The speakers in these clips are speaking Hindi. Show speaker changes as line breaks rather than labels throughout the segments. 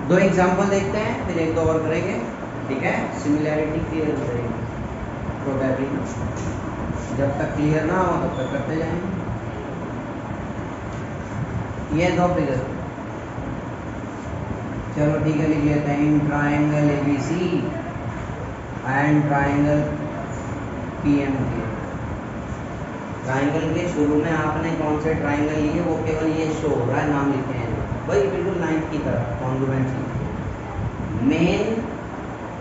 दो एग्जांपल देखते हैं, फिर एक दो और करेंगे, ठीक है। सिमिलैरिटी क्लियर करेंगे प्रोबेबली, जब तक क्लियर ना हो तब तक करते जाएंगे। ये दो फिगर, चलो ठीक है, लिख लेते हैं। इन triangle ABC and triangle PMK। Triangle के शुरू में आपने कौन से ट्राइंगल लिए वो केवल ये शो हो रहा है, नाम लिखे हैं वही बिल्कुल लाइन की तरह कॉन्ग्रुएंट। मेन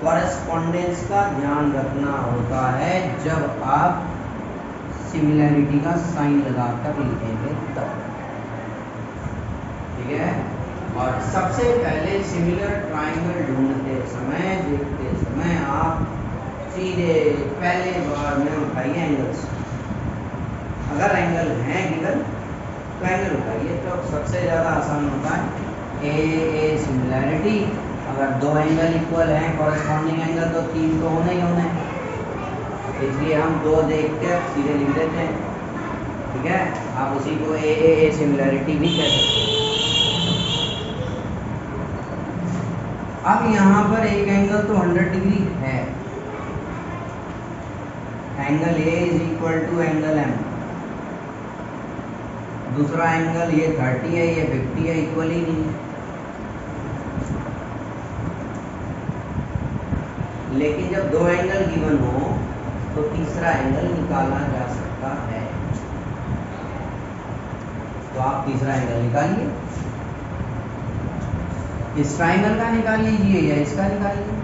कॉरेस्पॉन्डेंस का ध्यान रखना होता है जब आप सिमिलैरिटी का साइन लगाकर लिखेंगे तब, ठीक है। और सबसे पहले सिमिलर ट्राइंगल ढूंढते समय, देखते समय आप सीधे पहले बार में उठाइए एंगल्स। अगर एंगल हैं गिवन तो एंगल उठाइए, तो सबसे ज़्यादा आसान होता है ए सिमिलैरिटी। अगर दो एंगल इक्वल हैं कॉरेस्पॉन्डिंग एंगल, तो तीन तो होने ही होने, इसलिए हम दो देख के सीधे लिख देते हैं, ठीक है। आप उसी को ए सिमिलैरिटी भी कह सकते हैं। अब यहाँ पर एक एंगल तो 100 डिग्री है, angle A is equal to angle M. दूसरा एंगल ये 30 है, ये 50 है, इक्वल ही नहीं है। लेकिन जब दो एंगल गिवन हो तो तीसरा एंगल निकाला जा सकता है, तो आप तीसरा एंगल निकालिए। इस ट्राइंगल का निकाल लीजिए या इसका निकालिए।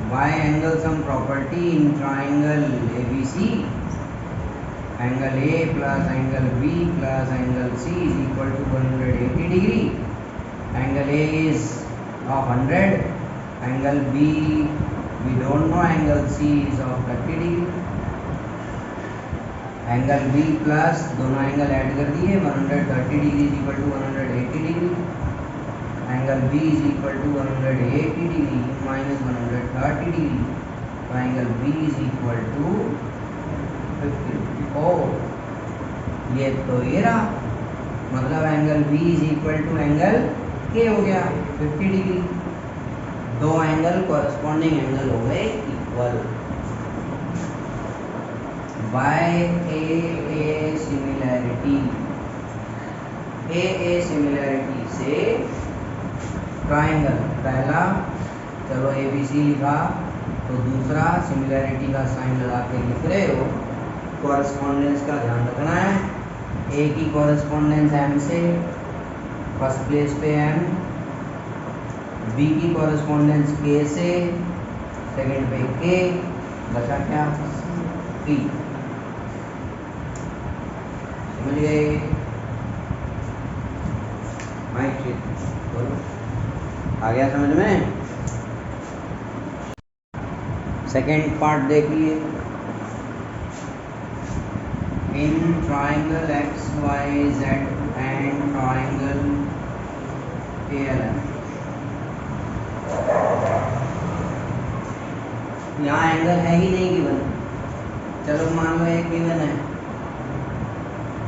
By angle sum property in triangle ABC, angle A plus angle B plus angle C is equal to 180 degree. Angle A is of 100, angle B we don't know, angle C is of 30 degree. Angle B plus दोनों एंगल ऐड कर दिए, 130 degree is equal to 180 degree. Angle B is equal to 180 degree minus 130 degree, तो angle B is equal to 50। ये तो ये रहा, मतलब angle B is equal to angle K हो गया 50 डिग्री। दो एंगल कॉरेस्पॉन्डिंग एंगल हो गए इक्वल। बाय ए सिमिलैरिटी से ट्राइंगल पहला, चलो ABC लिखा, तो दूसरा सिमिलैरिटी का साइन लगा के लिख रहे हो, कॉरेस्पॉन्डेंस का ध्यान रखना है। ए की कॉरेस्पॉन्डेंस M से, फर्स्ट प्लेस पे M। B की कॉरेस्पॉन्डेंस K से, सेकंड पे K, बचा क्या P। समझ गए? बोलो, आ गया समझ में? सेकंड पार्ट देखिए। In triangle XYZ and triangle ALM, यहाँ एंगल है ही नहीं गिवन। चलो मान लो एक गिवन है,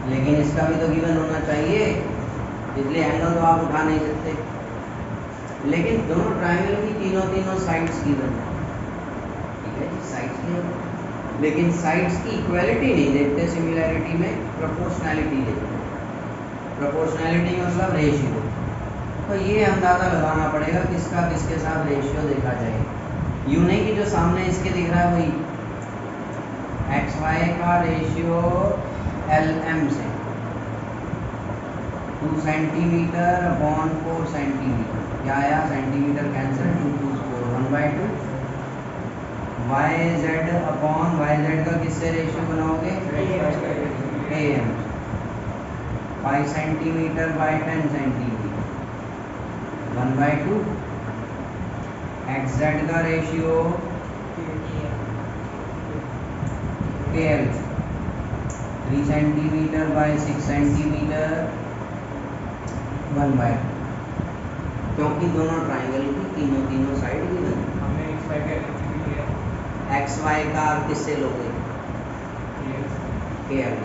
लेकिन इसका भी तो गिवन होना चाहिए, इसलिए एंगल तो आप उठा नहीं सकते। लेकिन दोनों ट्राइंगल की तीनों साइड्स गिवन है, ठीक है, साइड्स गिवन, लेकिन साइड्स की इक्वलिटी नहीं देखते सिमिलैरिटी में, प्रोपोर्शनैलिटी देखते हैं। प्रोपोर्शनैलिटी मतलब रेशियो, तो ये अंदाज़ा लगाना पड़ेगा किसका किसके साथ रेशियो देखा जाए। यूँ नहीं कि जो सामने इसके दिख रहा है वही, XY का रेशियो LM से 2 सेंटीमीटर अपॉन 4 सेंटीमीटर, क्या आया, centimetre cancel, 2 2 4 1/2। YZ upon YZ का किससे रेशियो बनाओगे, AM, 5 centimetre by 10 centimetre 1/2। XZ का ratio KL, 3 centimetre by 6 centimetre 1/2, क्योंकि दोनों ट्राइंगल की तीनों साइड गिवन। XY का किससे लोगे, KL,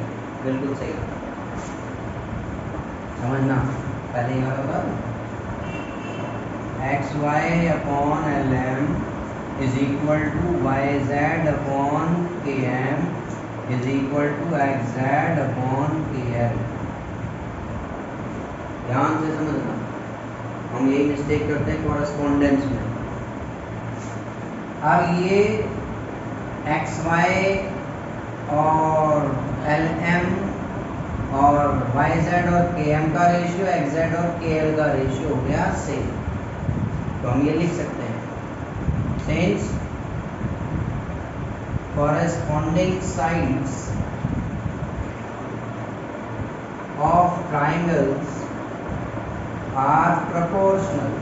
बिल्कुल सही, समझना, पहले यहाँ होगा। X Y upon L m is equal to Y Z upon k m is equal to x z upon के एल। ध्यान से समझना, हम यही मिस्टेक करते हैं कॉरेस्पॉन्डेंस में। अब ये एक्स वाई और एल एम और वाई जेड और के एम का रेशियो एक्स जेड और के एल का रेशियो हो गया सेम। तो हम ये लिख सकते हैं since corresponding sides of triangles are proportional,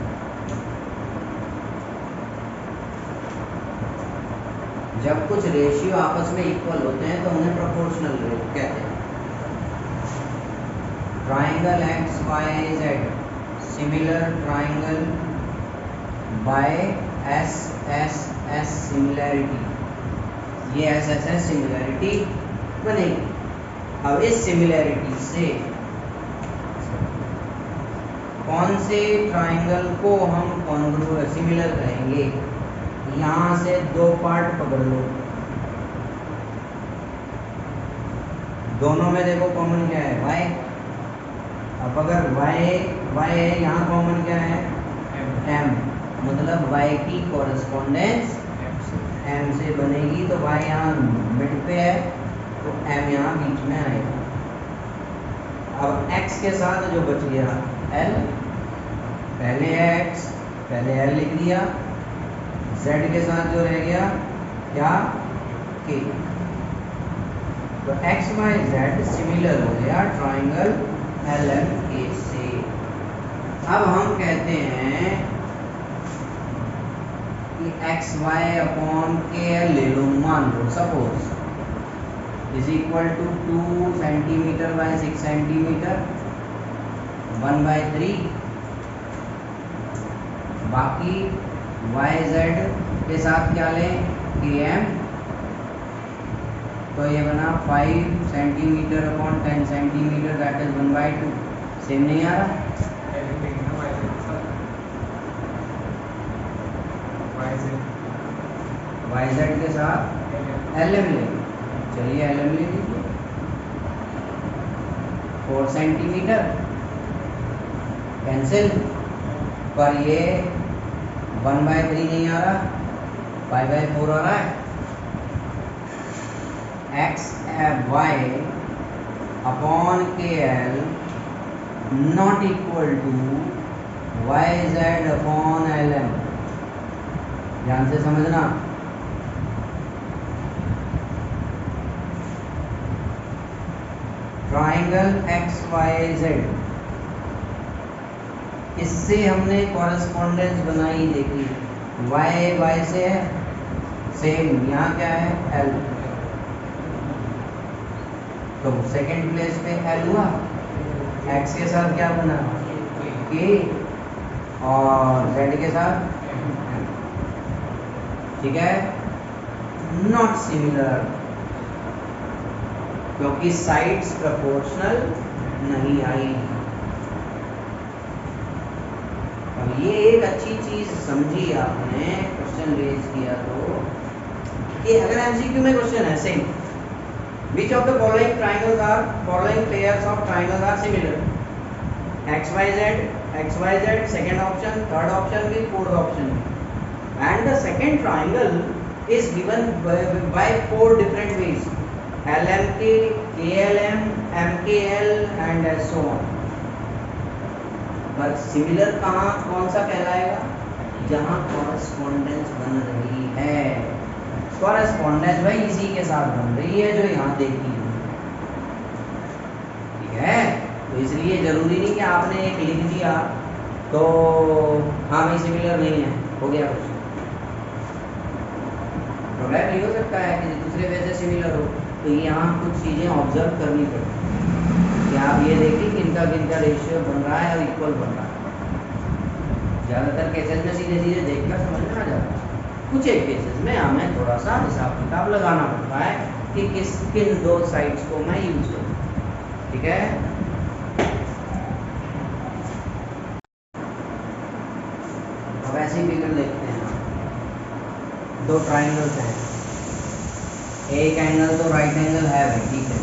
जब कुछ रेशियो आपस में इक्वल होते हैं तो उन्हें प्रोपोर्शनल कहते हैं। Triangle X Y Z similar triangle by S S S similarity, ये एस एस एस सिमिलैरिटी बनेगी। अब इस सिमिलैरिटी से कौन से ट्राइंगल को हम कॉन्ग्रुएंट सिमिलर कहेंगे? यहाँ से दो पार्ट पकड़ लो, दोनों में देखो कॉमन क्या है? y। अब अगर y है, यहाँ कॉमन क्या है? m, मतलब y की कॉरेस्पॉन्डेंस m से बनेगी, तो y यहाँ मिड पे है तो m यहाँ बीच में आएगा। अब x के साथ जो बच गया l, पहले है x, पहले l लिख दिया, z के साथ जो रह गया क्या? k। तो एक्स वाई जेड सिमिलर हो गया ट्राइंगल एल एम के से। अब हम कहते हैं कि एक्स वाई अपॉन के एल ले लो, मान लो suppose is equal to 2 centimetre by 6 centimetre 1/3। बाकी वाई जेड के साथ क्या लें? के एम, तो ये बना 5 centimetre upon 10 centimetre that is 1/2। Same नहीं आ रहा? वाई जेड के साथ एल एम ले, चलिए एल एम ले लीजिए 4 सेंटीमीटर कैंसिल, पर ये 1/3 नहीं आ रहा, 5/4 आ रहा है। एक्स वाई अपॉन के L not equal to Y Z upon L M. ध्यान से समझना, ट्राइंगल एक्स वाई जेड, इससे हमने कॉरेस्पॉन्डेंस बनाई देखी, वाई वाई से है सेम, यहाँ क्या है? एल, तो सेकंड प्लेस पे एल हुआ, एक्स के साथ क्या बना? के, और जेड के साथ, ठीक है? नॉट सिमिलर, क्योंकि साइड्स प्रोपोर्शनल नहीं आई। अब ये एक अच्छी चीज समझी आपने, क्वेश्चन रेज किया तो, कि अगर एमसीक्यू में क्वेश्चन है same, which of the following triangles are following pairs of triangles are similar? xyz, second option, third option भी, fourth option भी, and the second triangle is given by 4 different ways: lmk, klm, mkl and so on। पर सिमिलर कहाँ कौन सा कहलाएगा? जहाँ कॉरेस्पॉन्डेंस बन रही है। कॉरेस्पॉन्डेंस भाई इसी के साथ बन रही है जो यहाँ देखी है, ठीक है? तो इसलिए जरूरी नहीं कि आपने एक लिख दिया तो हाँ भाई सिमिलर नहीं है, हो गया कुछ। प्रोग्राम ये हो सकता है कि दूसरे वे से सिमिलर हो, तो यहाँ कुछ चीज़ें ऑब्जर्व करनी पड़ती कि आप ये देखिए कि इनका रेशियो बन रहा है और इक्वल बन रहा है। ज़्यादातर केसेस में सीधे सीधे देखकर समझ में आ जाता है, कुछ एक केसेस में हमें थोड़ा सा हिसाब किताब लगाना पड़ता है कि किन दो साइड्स को मैं यूज करूँ, ठीक है? ऐसी फिगर देखते हैं, दो ट्राइंगल्स हैं, एक एंगल तो राइट एंगल है भाई, ठीक है,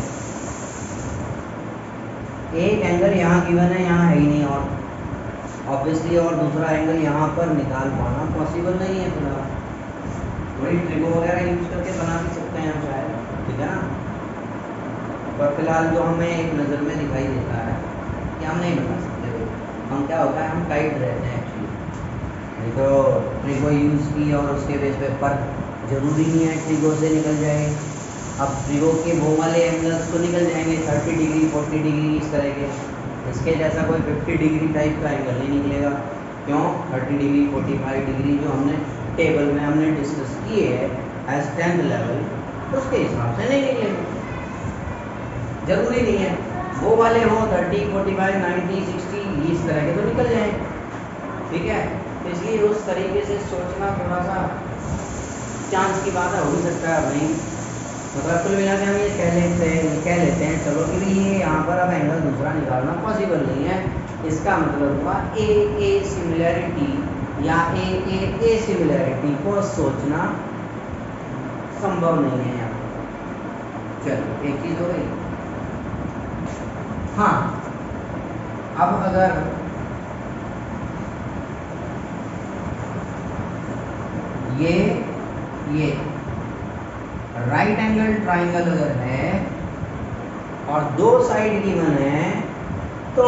एक एंगल यहाँ गिवन है, यहाँ है ही नहीं, और ऑब्वियसली और दूसरा एंगल यहाँ पर निकाल पाना पॉसिबल नहीं है फिलहाल, वही ट्रिको वगैरह यूज करके बना भी सकते हैं हम शायद, ठीक है ना, पर फिलहाल जो हमें एक नज़र में दिखाई देता है कि हम नहीं बना सकते, हम क्या होता है हम टाइट रहते हैं एक्चुअली, नहीं तो ट्रिको यूज़ की और उसके बेस पे, पर जरूरी नहीं है ट्रिको से निकल जाए, अब ट्रिको के वो वाले एंगल्स तो निकल जाएंगे 30 डिग्री 40 डिग्री इस तरह के, इसके जैसा कोई 50 डिग्री टाइप का एंगल नहीं निकलेगा, क्यों 30 डिग्री 45 डिग्री जो हमने टेबल में हमने डिस्कस किए है एज 10th लेवल, उसके हिसाब से नहीं निकलेगा, जरूरी नहीं है वो वाले हों 30 45 90 60 इस तरह के तो निकल जाएंगे, ठीक है, तो इसलिए उस तरीके से सोचना थोड़ा सा चांस की बात है, हो भी सकता है भाई, मतलब कुल मिला के हम ये कह लेते हैं चलो कि ये यहाँ पर अब एंगल दूसरा निकालना पॉसिबल नहीं है, इसका मतलब हुआ ए सिमिलैरिटी या ए सिमिलैरिटी को सोचना संभव नहीं है यहाँ, चलो एक चीज हो गई। हाँ, अब अगर ये राइट एंगल ट्राइंगल अगर है और दो साइड गिवन है, तो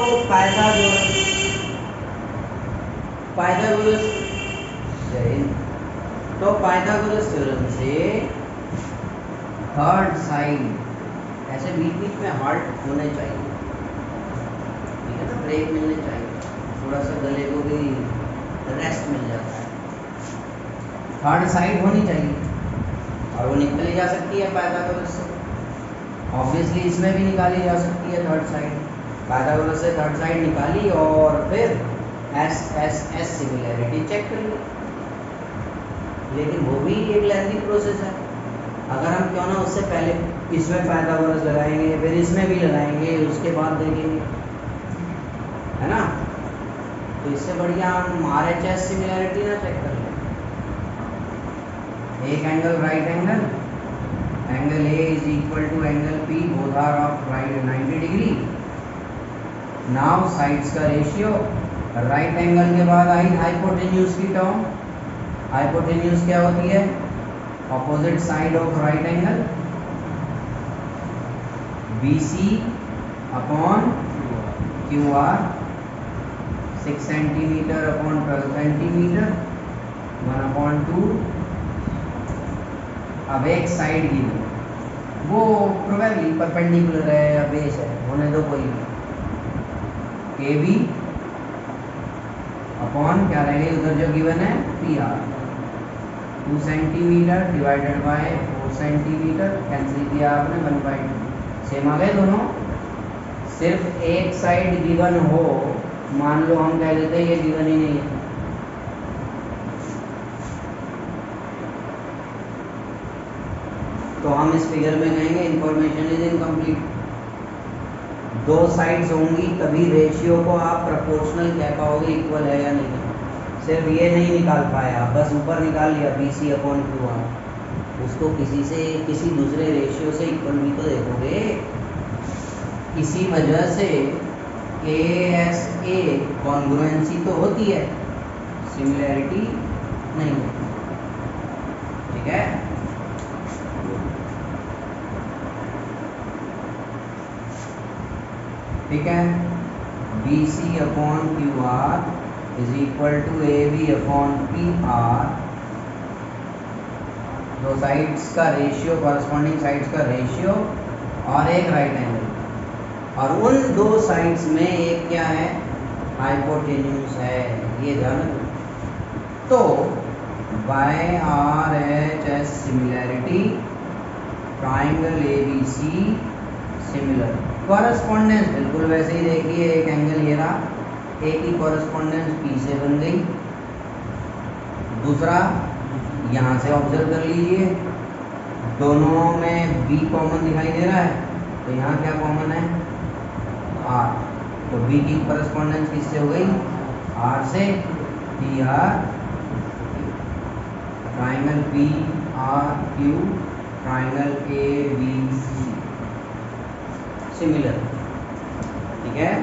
पाइथागोरस थ्योरम से थर्ड साइड, ऐसे बीच बीच में हार्ट होने चाहिए, ठीक है ना, ब्रेक मिलने चाहिए, थोड़ा सा गले को भी रेस्ट मिल जाता है, थर्ड साइड होनी चाहिए और वो निकाली जा सकती है पाइथागोरस से, ऑब्वियसली इसमें भी निकाली जा सकती है थर्ड साइड, पाइथागोरस से थर्ड साइड निकाली और फिर एस सिमिलैरिटी चेक कर ली, लेकिन वो भी एक लेंथी प्रोसेस है, अगर हम क्यों ना उससे पहले इसमें पाइथागोरस लगाएंगे फिर इसमें भी लगाएंगे उसके बाद देखेंगे, है ना, तो इससे बढ़िया हम RHS सिमिलैरिटी ना चेक कर लें, एक angle right angle A is equal to angle P, both are of right 90 degree, now sides का रेशियो, राइट एंगल के बाद आई हाइपोटेन्यूज की टर्म, हाइपोटेन्यूज क्या होती है, opposite side of right angle, BC upon QR, 6 centimetre upon 12 centimetre, 1/2, अब एक साइड की वो प्रोबेबली परपेंडिकुलर है या बेस है, होने दो कोई भी, KB अपॉन क्या रहेगी उधर जो गिवन है PR, 2 centimetre divided bye 4 centimetre, cancel किया आपने 1/2, सेम आ गए दोनों, सिर्फ एक साइड गिवन हो, मान लो हम कह देते हैं ये गिवन ही नहीं है, तो हम इस फिगर में कहेंगे इंफॉर्मेशन इज इनकम्प्लीट, दो साइड्स होंगी तभी रेशियो को आप प्रोपोर्शनल कह पाओगे, इक्वल है या नहीं, सिर्फ ये नहीं निकाल पाया, बस ऊपर निकाल लिया BC अपॉन QR, उसको किसी दूसरे रेशियो से इक्वल भी तो देखोगे, इसी वजह से ASA कॉन्ग्रुएंसी तो होती है, सिमिलैरिटी नहीं होती, ठीक है, ठीक है, BC upon QR is equal to AB upon PR, दो साइड्स का रेशियो, कॉरस्पॉन्डिंग साइड्स का रेशियो और एक राइट एंगल, और उन दो साइड्स में एक क्या है, हाइपोटेन्यूज है, ये ध्यान रखो, तो by RHS similarity triangle ABC similar, correspondence बिल्कुल वैसे ही देखिए, एक एंगल ये रहा, एक ही कॉरस्पॉन्डेंस P से बन गई, दूसरा यहाँ से ऑब्जर्व कर लीजिए, दोनों में B कॉमन दिखाई दे रहा है, तो यहाँ क्या कॉमन है, R, तो B की कॉरस्पॉन्डेंस किससे हो गई, R से, PR triangle P R Q, triangle A B C similar. ठीक है,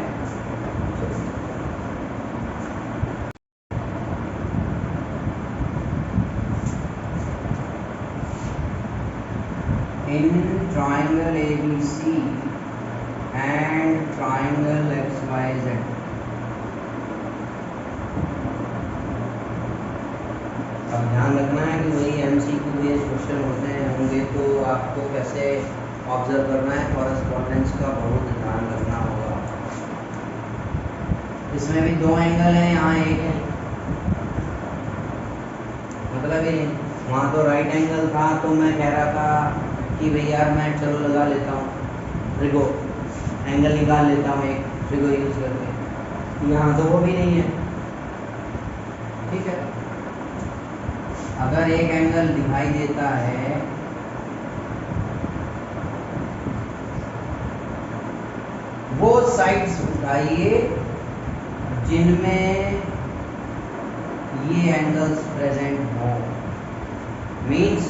in triangle ABC and triangle XYZ, अब ध्यान रखना है कि वही MCQ बेस्ड क्वेश्चन होते होंगे, तो आपको कैसे ऑब्जर्व करना है, कॉरेस्पॉन्डेंस का बहुत ध्यान रखना होगा। इसमें भी दो एंगल हैं, यहाँ एक है, मतलब ये वहाँ तो राइट एंगल था, तो मैं कह रहा था कि भाई यार मैं चलो लगा लेता हूँ ट्रिगो, एंगल निकाल लेता हूँ एक ट्रिगो यूज करके। यहाँ तो वो भी नहीं है। ठीक है, अगर एक एंगल दिखाई देता है वो साइड्स उठाइए जिनमें ये एंगल्स प्रेजेंट हो, मीन्स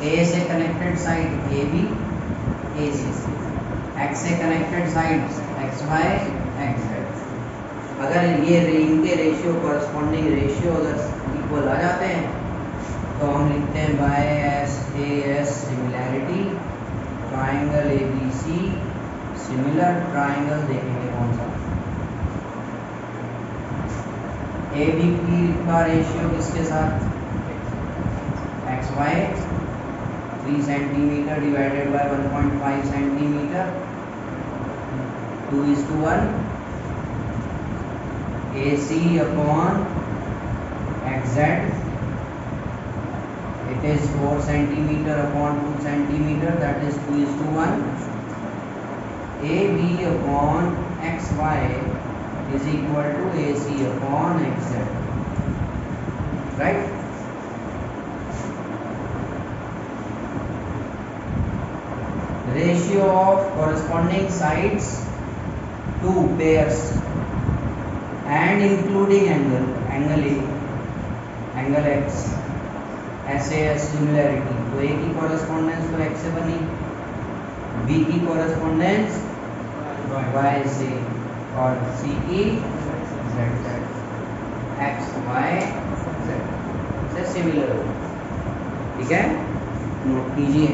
ए से connected side a b, a c, x से connected sides x y, x z. अगर ये इनके रेशियो, कॉरस्पॉन्डिंग रेशियो अगर इक्वल आ जाते हैं तो हम लिखते हैं by s a s similarity, triangle A B C similar. Triangle देखेंगे कौन सा, ए बी का रेशियो किसके साथ, x y, 3 centimetre divided by 1.5 centimetre, 2:1, AC upon XZ, it is 4 centimeter upon 2 centimeter, that is 2:1, AB upon XY is equal to AC upon XZ, right? Ratio of corresponding sides to pairs and including angle, angle A, angle X, SAS similarity. तो A की कॉरेस्पॉन्डेंस तो X से बनी, B की कॉरेस्पॉन्डेंस Y से, और C की Z से, X Y Z से सिमिलर हो। ठीक है, नोट कीजिए।